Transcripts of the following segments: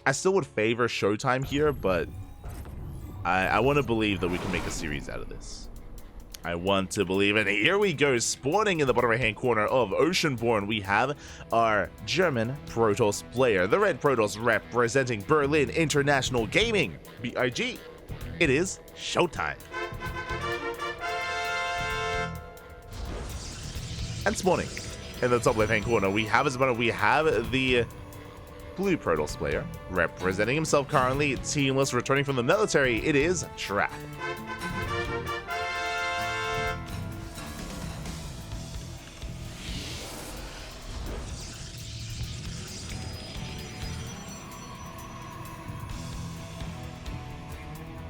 I still would favor ShoWTimE here, but I want to believe that we can make a series out of this. I want to believe it. Here we go, spawning in the bottom right-hand corner of Oceanborn. We have our German Protoss player, the Red Protoss representing Berlin International Gaming, BIG. It is ShoWTimE. And spawning in the top left-hand corner, we have the Blue Protoss player, representing himself currently, teamless, returning from the military. It is Trap.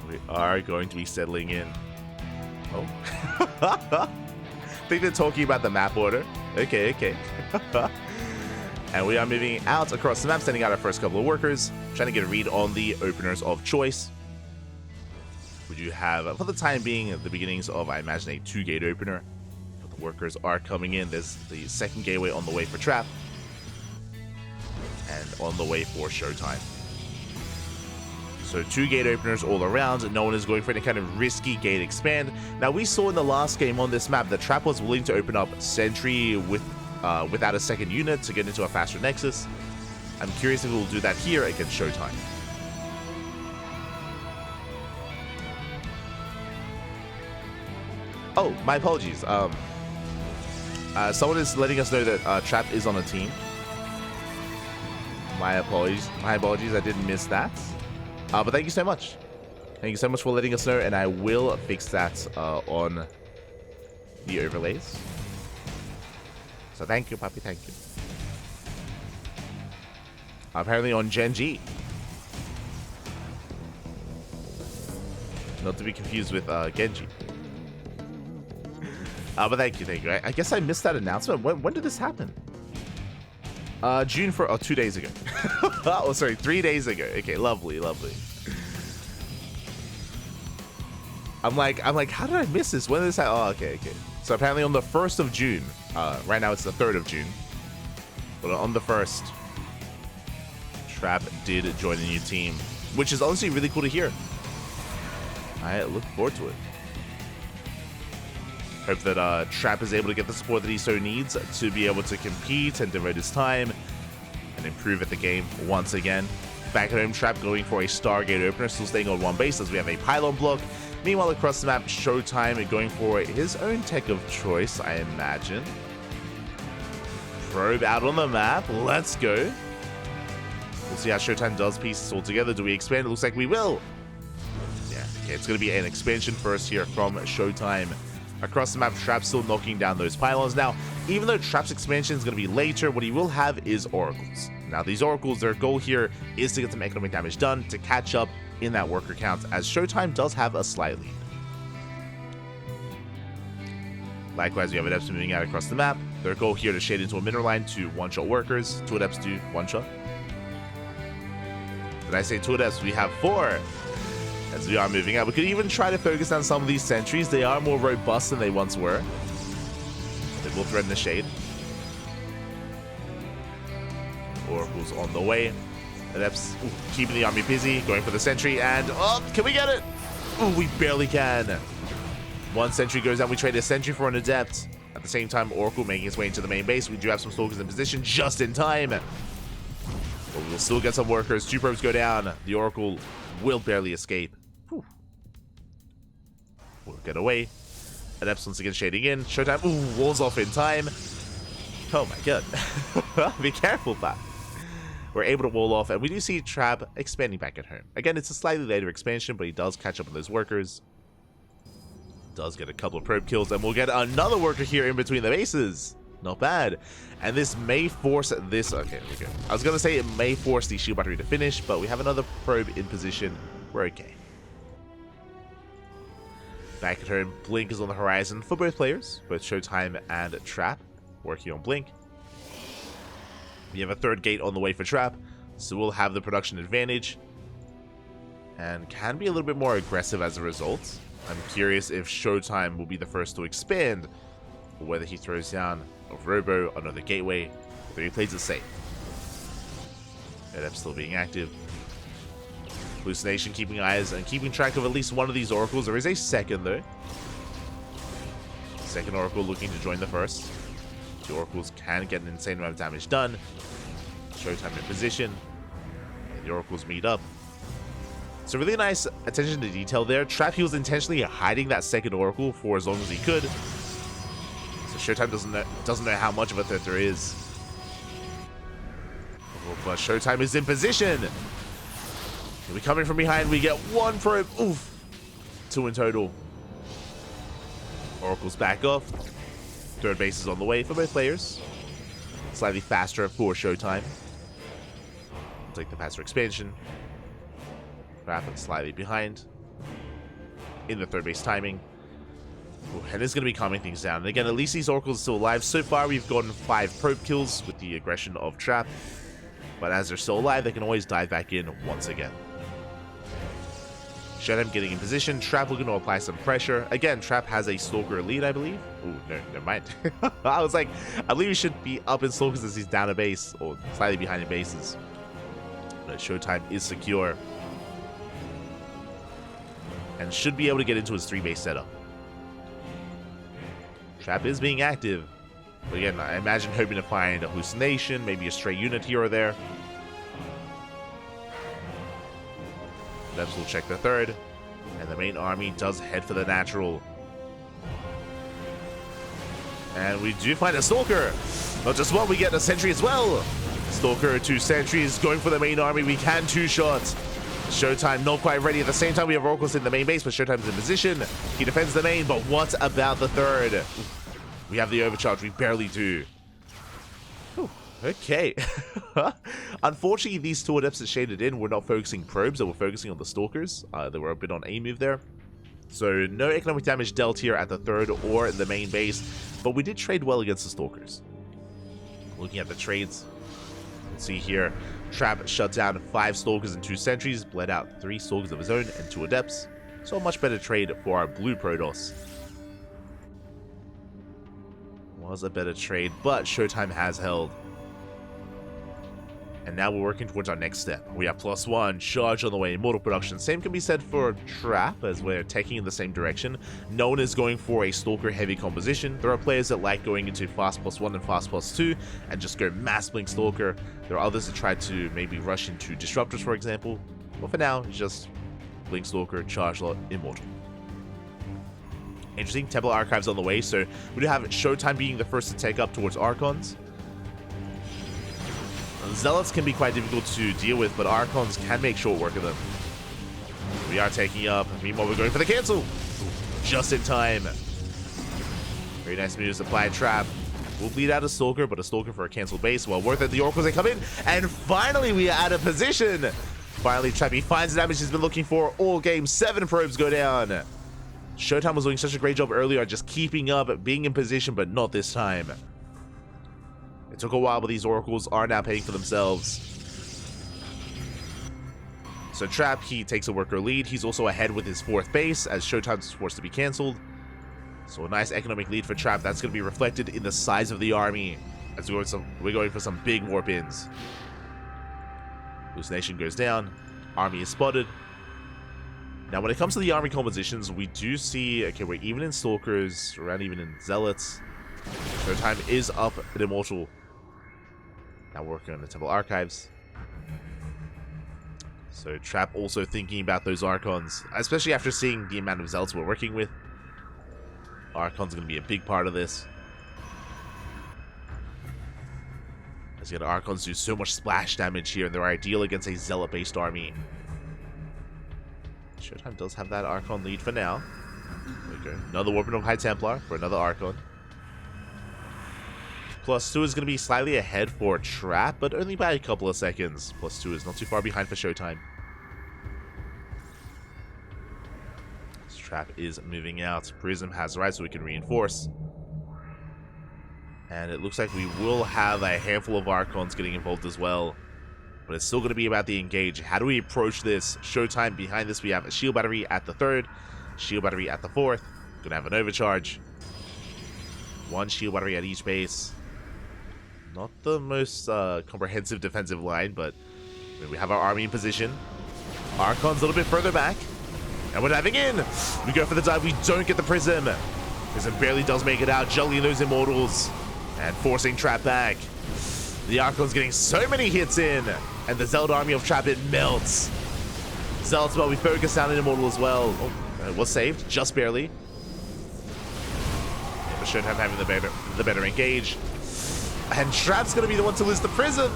We are going to be settling in. Oh. I think they're talking about the map order. Okay. And we are moving out across the map, sending out our first couple of workers, trying to get a read on the openers of choice. Would you have, for the time being, the beginnings of, I imagine, a 2-gate opener. But the workers are coming in. There's the second gateway on the way for Trap. And on the way for ShoWTimE. So 2-gate openers all around. No one is going for any kind of risky gate expand. Now, we saw in the last game on this map that Trap was willing to open up Sentry without a second unit to get into a faster nexus. I'm curious if we'll do that here against ShoWTimE. Oh, my apologies. Someone is letting us know that Trap is on a team. My apologies. I didn't miss that. But thank you so much. Thank you so much for letting us know, and I will fix that on the overlays. So thank you, Puppy, thank you. Apparently on Gen.G. Not to be confused with Genji. But thank you. I guess I missed that announcement. When did this happen? June 2 days ago. Oh, sorry, 3 days ago. Okay, lovely. I'm like, how did I miss this? When did this happen? Oh, okay. So apparently on the 1st of June, right now it's the 3rd of June, but on the 1st, Trap did join a new team, which is honestly really cool to hear. I look forward to it. Hope that Trap is able to get the support that he so needs to be able to compete and devote his time and improve at the game once again. Back at home, Trap going for a Stargate opener, still staying on one base as we have a pylon block. Meanwhile, across the map, ShoWTimE going for his own tech of choice, I imagine. Probe out on the map. Let's go. We'll see how ShoWTimE does piece this all together. Do we expand? It looks like we will. Yeah, okay, it's going to be an expansion first here from ShoWTimE. Across the map, Trap still knocking down those pylons. Now, even though Trap's expansion is going to be later, what he will have is oracles. Now, these oracles, their goal here is to get some economic damage done to catch up in that worker count, as ShoWTimE does have a slight lead. Likewise, we have Adepts moving out across the map. Their goal here to shade into a mineral line to one-shot workers. 2 Adepts do one-shot. Did I say 2 Adepts? We have 4. As we are moving out, we could even try to focus on some of these sentries. They are more robust than they once were. They will threaten the shade. Oracles on the way. Adepts keeping the army busy, going for the sentry, and oh, can we get it? Oh, we barely can. One sentry goes down. We trade a sentry for an adept. At the same time, Oracle making his way into the main base. We do have some stalkers in position just in time. But we will still get some workers. 2 probes go down. The Oracle will barely escape. Whew. We'll get away. Adepts once again shading in. ShoWTimE. Ooh, walls off in time. Oh my god. Be careful, Pat. We're able to wall off, and we do see Trap expanding back at home. Again, it's a slightly later expansion, but he does catch up on those workers. Does get a couple of probe kills, and we'll get another worker here in between the bases. Not bad. And this may force this... Okay, there we go. I was going to say it may force the shield battery to finish, but we have another probe in position. We're okay. Back at home, Blink is on the horizon for both players, both ShoWTimE and Trap, working on Blink. We have a 3rd gate on the way for Trap, so we'll have the production advantage and can be a little bit more aggressive as a result. I'm curious if ShoWTimE will be the first to expand, or whether he throws down a Robo, another gateway, whether he plays it safe. Adepts still being active. Hallucination keeping eyes and keeping track of at least one of these oracles. There is a second though. Second oracle looking to join the first. The oracles can get an insane amount of damage done. ShoWTimE in position. And the oracles meet up. So really nice attention to detail there. Trap, he was intentionally hiding that second oracle for as long as he could. So ShoWTimE doesn't know how much of a threat there is. But ShoWTimE is in position. We coming from behind. We get one probe. Oof. 2 in total. Oracle's back off. Third base is on the way for both players. Slightly faster for ShoWTimE. We'll take the faster expansion. Trap slightly behind in the third base timing. Ooh, and it's going to be calming things down. And again, at least these oracles are still alive. So far, we've gotten 5 probe kills with the aggression of Trap. But as they're still alive, they can always dive back in once again. ShoWTimE getting in position. Trap looking to apply some pressure. Again, Trap has a Stalker lead, I believe. Ooh, no, never mind. I was like, I believe he should be up in Stalkers as he's down a base, or slightly behind in bases. But ShoWTimE is secure. And should be able to get into his 3-base setup. Trap is being active. But again, I imagine hoping to find a hallucination, maybe a stray unit here or there. Debs will check the third. And the main army does head for the natural. And we do find a Stalker. Not just one, we get a Sentry as well. Stalker, 2 sentries going for the main army. We can 2-shot. ShoWTimE not quite ready. At the same time, we have oracles in the main base, but ShoWTime's in position. He defends the main, but what about the third? We have the overcharge. We barely do. Ooh, okay. Unfortunately, these 2 adepts that shaded in were not focusing probes. They were focusing on the Stalkers. They were a bit on a move there. So no economic damage dealt here at the third or the main base. But we did trade well against the Stalkers. Looking at the trades, let's see here. Trap shut down 5 Stalkers and 2 sentries, bled out 3 Stalkers of his own and 2 adepts. So a much better trade for our blue Protoss. Was a better trade, but ShoWTimE has held. And now we're working towards our next step. We have +1, charge on the way, immortal production. Same can be said for Trap, as we're taking in the same direction. No one is going for a Stalker heavy composition. There are players that like going into fast +1 and fast +2 and just go mass blink Stalker. There are others that try to maybe rush into disruptors, for example. But for now, it's just blink Stalker, charge lot, immortal. Interesting, Temple Archives on the way, so we do have ShoWTimE being the first to take up towards Archons. Zealots can be quite difficult to deal with, but Archons can make short work of them. We are taking up. Meanwhile, we're going for the cancel. Just in time. Very nice moves. Apply Trap. We'll bleed out a Stalker, but a Stalker for a canceled base. Well worth it. The Oracles, they come in. And finally, we are out of position. Finally, Trap, he finds the damage he's been looking for all game. 7 probes go down. ShoWTimE was doing such a great job earlier, just keeping up, being in position, but not this time. It took a while, but these oracles are now paying for themselves. So Trap, he takes a worker lead. He's also ahead with his 4th base, as ShoWTime's forced to be cancelled. So a nice economic lead for Trap. That's going to be reflected in the size of the army, as we're going for some big warp-ins. Hallucination goes down. Army is spotted. Now, when it comes to the army compositions, we do see, okay, we're even in Stalkers, around even in Zealots. ShoWTimE is up at Immortal. Now working on the Temple Archives. So Trap also thinking about those Archons, especially after seeing the amount of Zealots we're working with. Archon's going to be a big part of this. As you know, Archons do so much splash damage here, and they're ideal against a Zealot-based army. ShoWTimE does have that Archon lead for now. There we go. Another Warping of High Templar for another Archon. +2 is going to be slightly ahead for Trap, but only by a couple of seconds. +2 is not too far behind for ShoWTimE. This Trap is moving out. Prism has right, so we can reinforce. And it looks like we will have a handful of Archons getting involved as well. But it's still going to be about the engage. How do we approach this? ShoWTimE behind this, we have a shield battery at the 3rd, shield battery at the 4th. Going to have an overcharge. 1 shield battery at each base. Not the most comprehensive defensive line, but I mean, we have our army in position. Archon's a little bit further back. And we're diving in. We go for the dive. We don't get the Prism. Prism barely does make it out, juggling those Immortals and forcing Trap back. The Archon's getting so many hits in, and the Zealot army of Trap, it melts. Zealot's well, we focus down an Immortal as well. Oh, it was saved, just barely. But ShoWTimE having the better engage. And Trap's going to be the one to lose the Prism.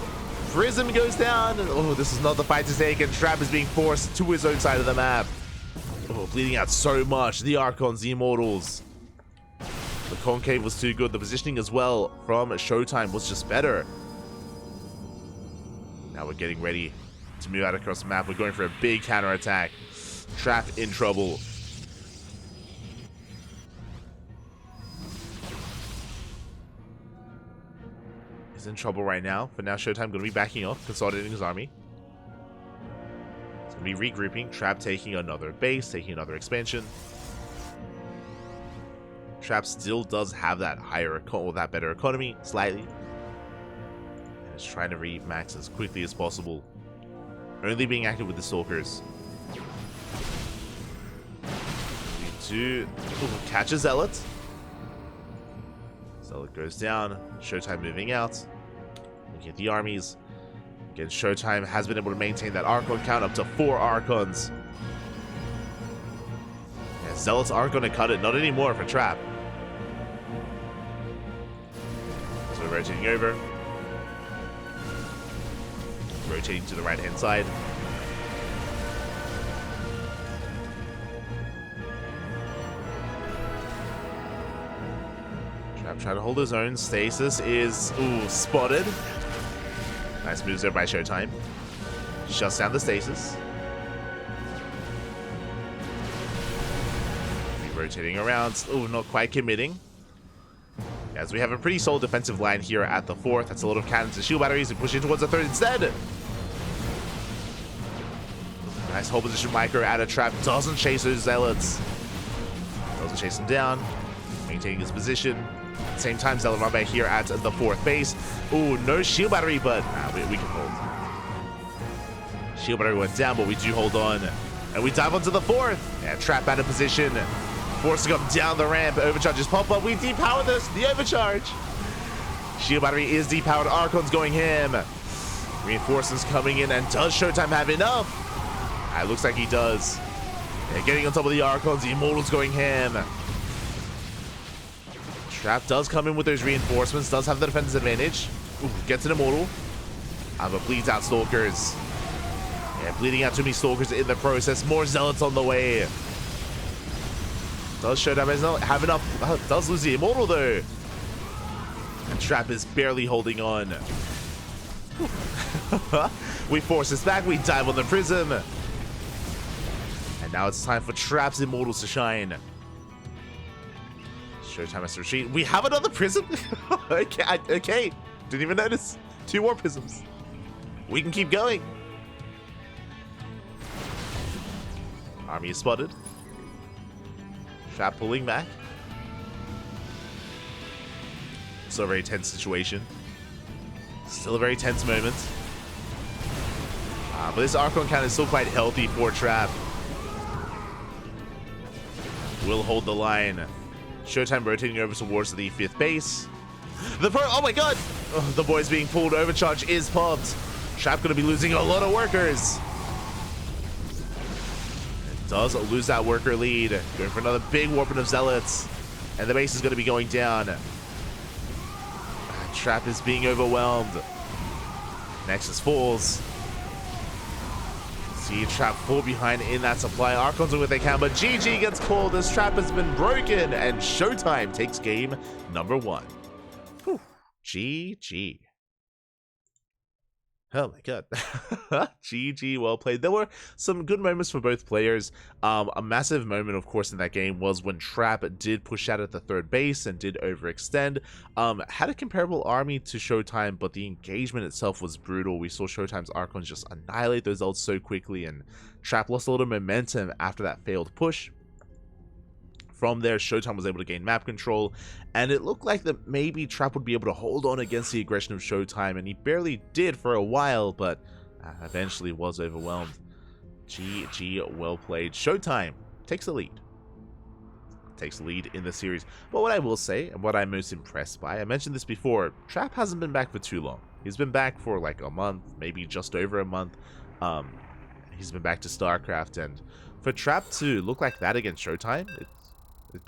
Prism goes down. Oh, this is not the fight to take, and Trap is being forced to his own side of the map. Oh, bleeding out so much. The Archons, the Immortals. The Concave was too good. The positioning as well from ShoWTimE was just better. Now we're getting ready to move out across the map. We're going for a big counter attack. Trap in trouble. He's in trouble right now, but now ShoWTimE going to be backing off, consolidating his army. He's going to be regrouping. Trap taking another base, taking another expansion. Trap still does have that that better economy, slightly. And is trying to re-max as quickly as possible. Only being active with the Stalkers. We do catch a Zealot. Zealot goes down. ShoWTimE moving out. Looking at the armies. Again, ShoWTimE has been able to maintain that Archon count up to 4 Archons. Yeah, Zealots aren't going to cut it, not anymore for Trap. So we're rotating over. Rotating to the right-hand side. Trap trying to hold his own. Stasis is, spotted. Nice moves there by ShoWTimE. Shuts down the Stasis. Rotating around. Not quite committing. As we have a pretty solid defensive line here at the 4th. That's a lot of cannons and shield batteries. We push in towards the 3rd instead. Nice hold position micro out of Trap. Doesn't chase those Zealots. Doesn't chase them down. Maintaining his position. At the same time, Zealot run back here at the 4th base. No shield battery, but we can hold. Shield battery went down, but we do hold on. And we dive onto the 4th. And Trap out of position. Forcing up down the ramp. Overcharges pop up. We depower the overcharge. Shield battery is depowered. Archon's going ham. Reinforcements coming in. And does ShoWTimE have enough? It looks like he does. Yeah, getting on top of the Archons. The Immortals going ham. Trap does come in with those reinforcements. Does have the defensive advantage. Gets an Immortal. But bleeds out Stalkers. Yeah, bleeding out too many Stalkers in the process. More Zealots on the way. Does ShoWTimE have enough? Does lose the Immortal though. And Trap is barely holding on. We force this back. We dive on the Prism. And now it's time for Trap's Immortals to shine. ShoWTimE has to retreat. We have another Prism? Okay. Didn't even notice. 2 more Prisms. We can keep going. Army is spotted. Trap pulling back. Still a very tense situation. Still a very tense moment. But this Archon count is still quite healthy for Trap. Will hold the line. ShoWTimE rotating over towards the 5th base. Oh my god! The boy's being pulled. Overcharge is popped. Trap going to be losing a lot of workers. Does lose that worker lead. Going for another big warping of Zealots. And the base is going to be going down. Trap is being overwhelmed. Nexus falls. See Trap fall behind in that supply. Archons do what they can, but GG gets called as Trap has been broken. And ShoWTimE takes game number 1. Whew. GG. Oh my god. GG, well played. There were some good moments for both players. A massive moment, of course, in that game was when Trap did push out at the 3rd base and did overextend. Had a comparable army to ShoWTimE, but the engagement itself was brutal. We saw ShoWTimE's Archons just annihilate those ults so quickly, and Trap lost a lot of momentum after that failed push. From there, ShoWTimE was able to gain map control, and it looked like that maybe Trap would be able to hold on against the aggression of ShoWTimE, and he barely did for a while, but eventually was overwhelmed. GG, well played. ShoWTimE takes the lead. Takes the lead in the series. But what I will say, and what I'm most impressed by, I mentioned this before, Trap hasn't been back for too long. He's been back for like a month, maybe just over a month. He's been back to StarCraft, and for Trap to look like that against ShoWTimE,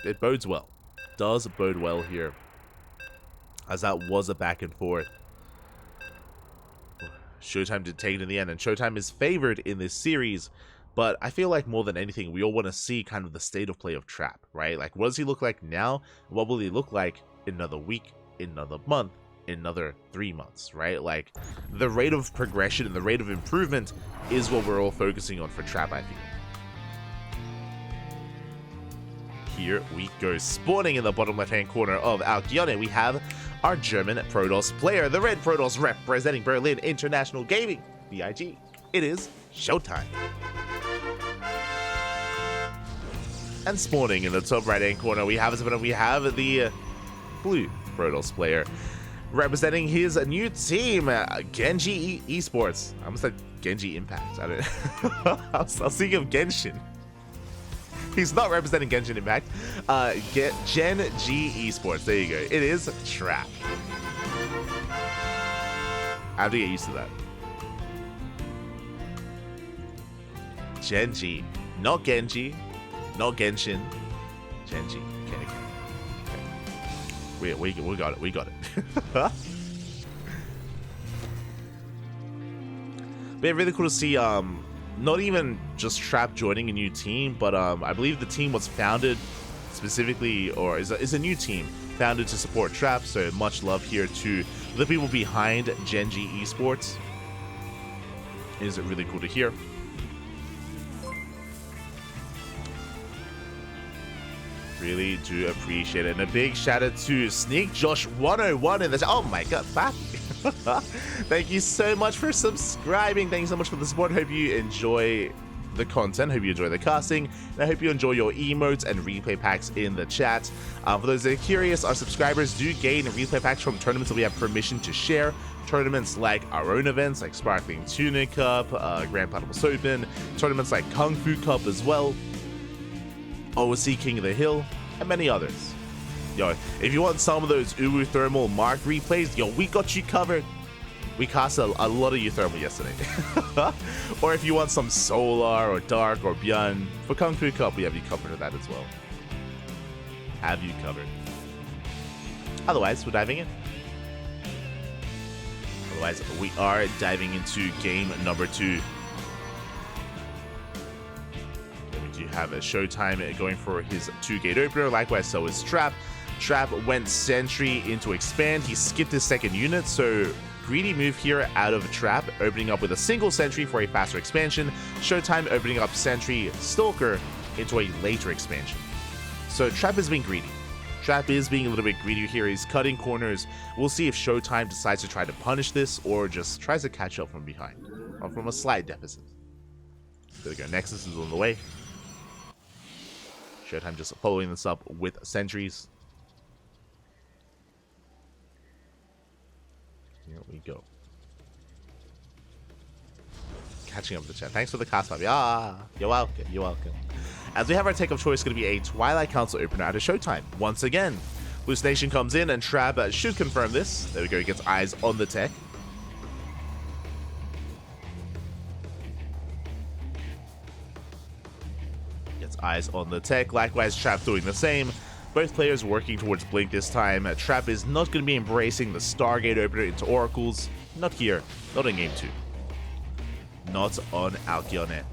it bodes well. Does bode well here, as that was a back and forth. ShoWTimE did take it in the end, and ShoWTimE is favored in this series. But I feel like more than anything, we all want to see kind of the state of play of Trap, right? Like, what does he look like now? What will he look like in another week, in another month, in another 3 months, right? Like, the rate of progression and the rate of improvement is what we're all focusing on for Trap, I feel. Here we go. Spawning in the bottom left-hand corner of Alkyone, we have our German Protoss player, the Red Protoss representing Berlin International Gaming, BIG. It is ShoWTimE. And spawning in the top right-hand corner, we have the blue Protoss player representing his new team, Gen.G Esports. I almost said Genji Impact. I don't. I was thinking of Genshin. He's not representing Genshin Impact. Gen.G Esports. There you go. It is Trap. I have to get used to that. Gen.G, not Genji. Not Genshin. Gen.G. Okay. We got it. We got it. But yeah, really cool to see not even just Trap joining a new team, but I believe the team was founded specifically, or is a new team founded to support Trap, so much love here to the people behind Gen.G Esports. It is really cool to hear. Really do appreciate it. And a big shout out to Sneak Josh 101 in this. Oh my god, back. Thank you so much for subscribing. Thank you so much for the support. Hope you enjoy the content. Hope you enjoy the casting. And I hope you enjoy your emotes and replay packs in the chat. For those that are curious, our subscribers do gain replay packs from tournaments that we have permission to share. Tournaments like our own events, like Sparkling Tuna Cup, Grand Platypus Open, tournaments like Kung Fu Cup as well, OC King of the Hill, and many others. Yo, if you want some of those Uwu Thermal Mark replays, yo, we got you covered. We cast a lot of Thermal yesterday. Or if you want some Solar or Dark or Beyond, for Kung Fu Cup, we have you covered with that as well. Have you covered. Otherwise, we're diving in. Otherwise, we are diving into game number 2. You have a ShoWTimE going for his 2-gate opener. Likewise, so is Trap. Trap went Sentry into Expand. He skipped his second unit, so greedy move here out of Trap, opening up with a single Sentry for a faster expansion. ShoWTimE opening up Sentry Stalker into a later expansion. So Trap is being greedy. Trap is being a little bit greedy here. He's cutting corners. We'll see if ShoWTimE decides to try to punish this or just tries to catch up from behind, or from a slight deficit. There we go. Nexus is on the way. ShoWTimE just following this up with sentries. Here we go. Catching up with the chat. Thanks for the cast up. Yeah, you're welcome. You're welcome. As we have our take of choice, going to be a Twilight Council opener out of ShoWTimE. Once again, Hallucination comes in, and Trap should confirm this. There we go. He gets eyes on the tech. Eyes on the tech. Likewise, Trap doing the same. Both players working towards Blink this time. Trap is not going to be embracing the Stargate opener into Oracles. Not here. Not in game 2. Not on Alkyone.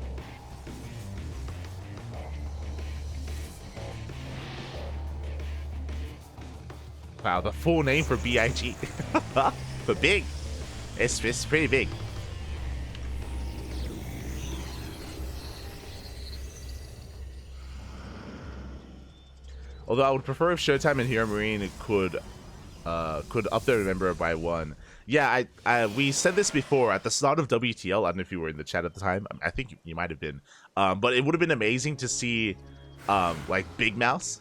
Wow, the full name for BIG. But big. It's pretty big. Although I would prefer if ShoWTimE and Hero Marine could up their member by 1. Yeah, we said this before at the start of WTL. I don't know if you were in the chat at the time. I think you might have been. But it would have been amazing to see like Big Mouse,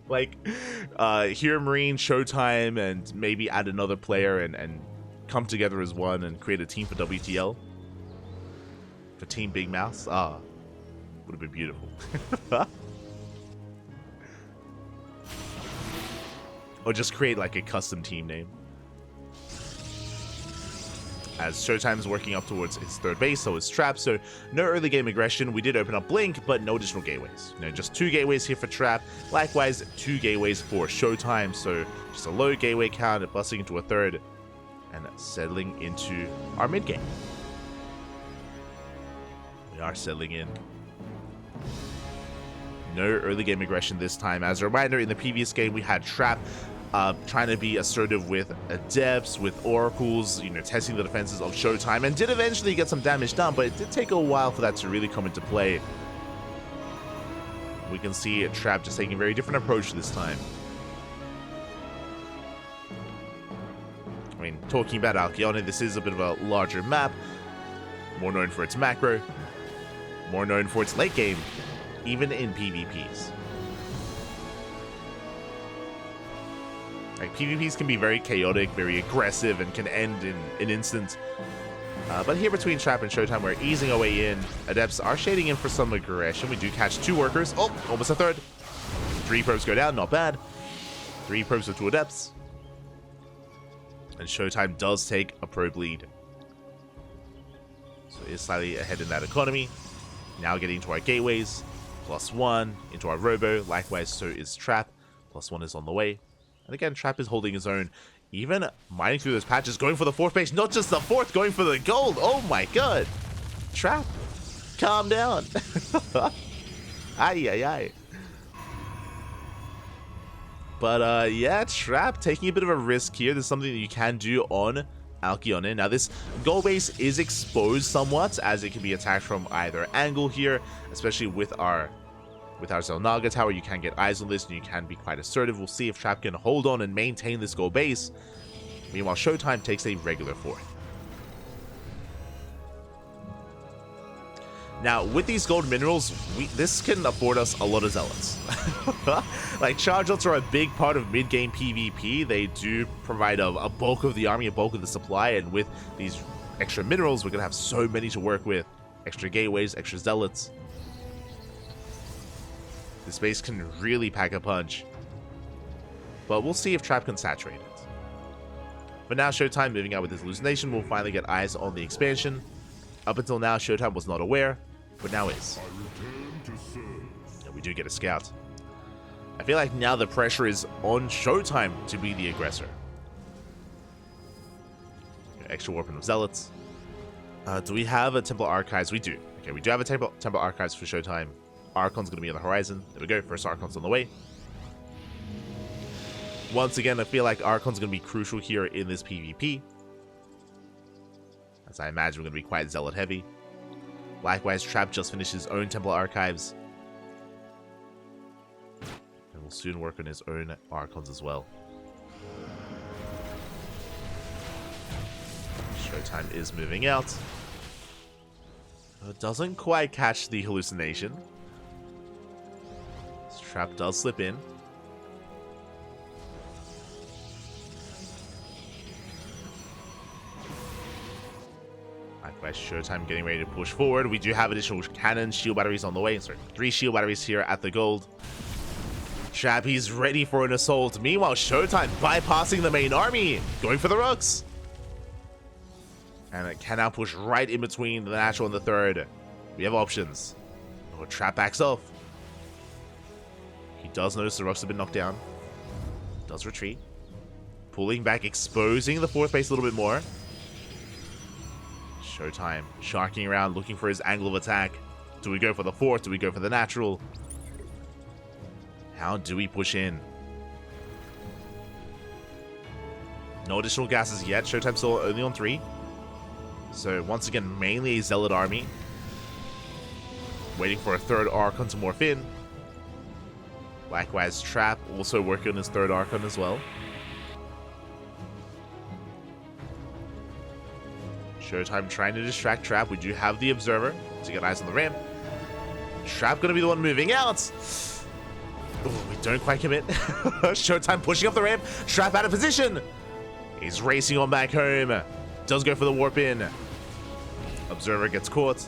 like Hero Marine, ShoWTimE, and maybe add another player and come together as one and create a team for WTL. for Team Big Mouse. Ah, would have been beautiful. Or just create like a custom team name. As ShoWTimE is working up towards his third base, so is Trap. So no early game aggression. We did open up Blink, but no additional gateways. You know, just 2 gateways here for Trap. Likewise, 2 gateways for ShoWTimE. So just a low gateway count, busting into a third, and settling into our mid game. We are settling in. No early game aggression this time. As a reminder, in the previous game, we had Trap trying to be assertive with Adepts, with Oracles, you know, testing the defenses of ShoWTimE, and did eventually get some damage done, but it did take a while for that to really come into play. We can see Trap just taking a very different approach this time. I mean, talking about Alcyone, this is a bit of a larger map, more known for its macro, more known for its late game, even in PvPs. Like, PvPs can be very chaotic, very aggressive, and can end in an instant. But here between Trap and ShoWTimE, we're easing our way in. Adepts are shading in for some aggression. We do catch 2 workers. Oh, almost a third. 3 probes go down, not bad. 3 probes with 2 Adepts. And ShoWTimE does take a probe lead. So it is slightly ahead in that economy. Now getting into our gateways. +1 into our Robo. Likewise, so is Trap. +1 is on the way. And again, Trap is holding his own, even mining through those patches, going for the 4th base, not just the 4th, going for the gold. Oh my god. Trap, calm down. Ay, ay, ay. But yeah, Trap taking a bit of a risk here. There's something that you can do on Alcyone. Now, this gold base is exposed somewhat, as it can be attacked from either angle here, especially with our Xel'Naga tower. You can get eyes on this, and you can be quite assertive. We'll see if Trap can hold on and maintain this gold base. Meanwhile, ShoWTimE takes a regular 4th. Now, with these gold minerals, this can afford us a lot of Zealots. Like, charge ults are a big part of mid-game PvP. They do provide a bulk of the army, a bulk of the supply, and with these extra minerals, we're going to have so many to work with. Extra gateways, extra Zealots. This base can really pack a punch. But we'll see if Trap can saturate it. But now ShoWTimE moving out with his hallucination will finally get eyes on the expansion. Up until now, ShoWTimE was not aware, but now is. And we do get a scout. I feel like now the pressure is on ShoWTimE to be the aggressor. Extra weapon of Zealots. Do we have a Temple Archives? We do. Okay, we do have a Temple Archives for ShoWTimE. Archon's going to be on the horizon. There we go. First Archon's on the way. Once again, I feel like Archon's going to be crucial here in this PvP. As I imagine we're going to be quite Zealot heavy. Likewise, Trap just finished his own Temple Archives. And will soon work on his own Archons as well. ShoWTimE is moving out. It doesn't quite catch the hallucination. Trap does slip in. Likewise, ShoWTimE getting ready to push forward. We do have additional cannon shield batteries on the way. Sorry, 3 shield batteries here at the gold. Trap, he's ready for an assault. Meanwhile, ShoWTimE bypassing the main army, going for the rooks. And it can now push right in between the natural and the 3rd. We have options. Oh, Trap backs off. He does notice the rocks have been knocked down. Does retreat. Pulling back, exposing the 4th base a little bit more. ShoWTimE sharking around, looking for his angle of attack. Do we go for the 4th? Do we go for the natural? How do we push in? No additional gases yet. ShoWTimE still only on 3. So once again, mainly a Zealot army. Waiting for a 3rd Archon to morph in. Likewise, Trap also working on his 3rd Archon as well. ShoWTimE trying to distract Trap. We do have the Observer to get eyes on the ramp. Trap gonna be the one moving out. Ooh, we don't quite commit. ShoWTimE pushing up the ramp. Trap out of position. He's racing on back home. Does go for the warp in. Observer gets caught.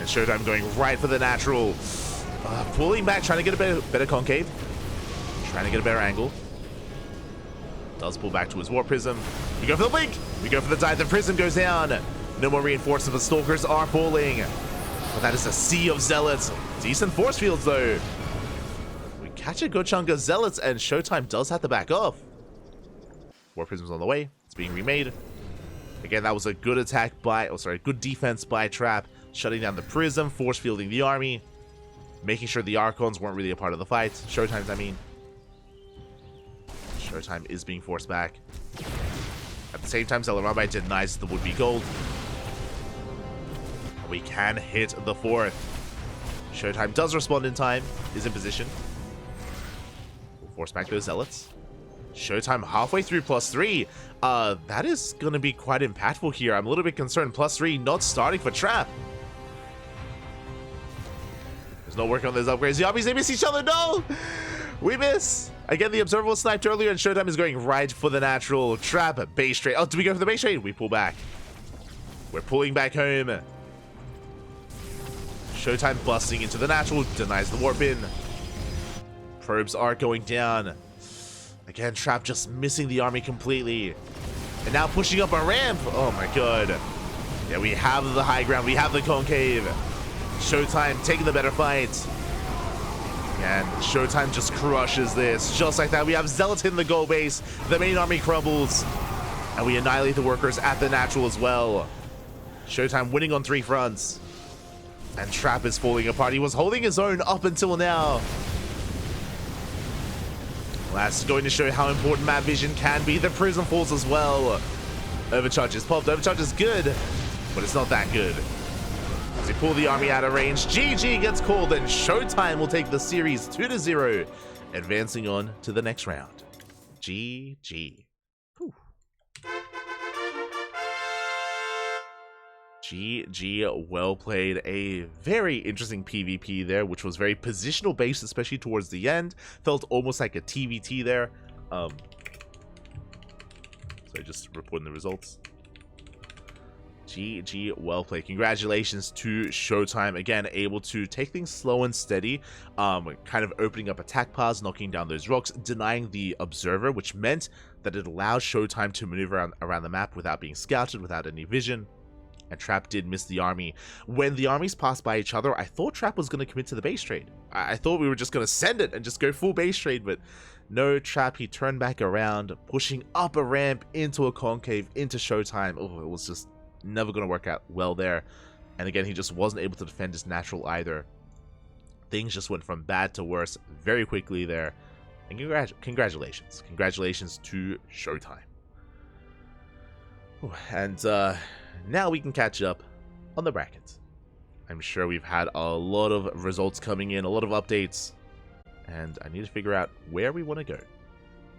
And ShoWTimE going right for the natural. Pulling back, trying to get a better concave. Trying to get a better angle. Does pull back to his Warp Prism. We go for the blink. We go for the dive. The Prism goes down. No more reinforcements. The Stalkers are falling. But that is a sea of Zealots. Decent force fields, though. We catch a good chunk of Zealots, and ShoWTimE does have to back off. Warp Prism's on the way. It's being remade. Again, that was a good attack by... Oh, sorry. Good defense by Trap. Shutting down the Prism. Force fielding the army. Making sure the Archons weren't really a part of the fight. ShoWTimE's, I mean. ShoWTimE is being forced back. At the same time, Zelarabai denies the would-be gold. We can hit the fourth. ShoWTimE does respond in time. Is in position. We'll force back those Zealots. ShoWTimE halfway through +3. That is going to be quite impactful here. I'm a little bit concerned. +3 not starting for Trap. There's no work on those upgrades. The armies, they miss each other. No! We miss. Again, the Observer was sniped earlier, and ShoWTimE is going right for the natural. Trap, base trade. Oh, do we go for the base trade? We pull back. We're pulling back home. ShoWTimE busting into the natural. Denies the warp in. Probes are going down. Again, Trap just missing the army completely. And now pushing up a ramp. Oh my god. Yeah, we have the high ground. We have the concave. ShoWTimE taking the better fight. And ShoWTimE just crushes this. Just like that, we have Zealots in the goal base. The main army crumbles. And we annihilate the workers at the natural as well. ShoWTimE winning on 3 fronts. And Trap is falling apart. He was holding his own up until now. Well, that's going to show how important map vision can be. The Prism falls as well. Overcharge is popped. Overcharge is good, but it's not that good. As they pull the army out of range, GG gets called, and ShoWTimE will take the series 2-0, advancing on to the next round. GG. Whew. GG, well played. A very interesting PvP there, which was very positional based, especially towards the end. Felt almost like a TVT there. So just reporting the results. GG, well played. Congratulations to ShoWTimE. Again, able to take things slow and steady, kind of opening up attack paths, knocking down those rocks, denying the Observer, which meant that it allowed ShoWTimE to maneuver around the map without being scouted, without any vision. And Trap did miss the army. When the armies passed by each other, I thought Trap was going to commit to the base trade. I thought we were just going to send it and just go full base trade, but no, Trap, he turned back around, pushing up a ramp into a concave, into ShoWTimE. Oh, it was just never going to work out well there. And again, he just wasn't able to defend his natural either. Things just went from bad to worse very quickly there. And congratulations. Congratulations to ShoWTimE. And now we can catch up on the brackets. I'm sure we've had a lot of results coming in, a lot of updates, and I need to figure out where we want to go.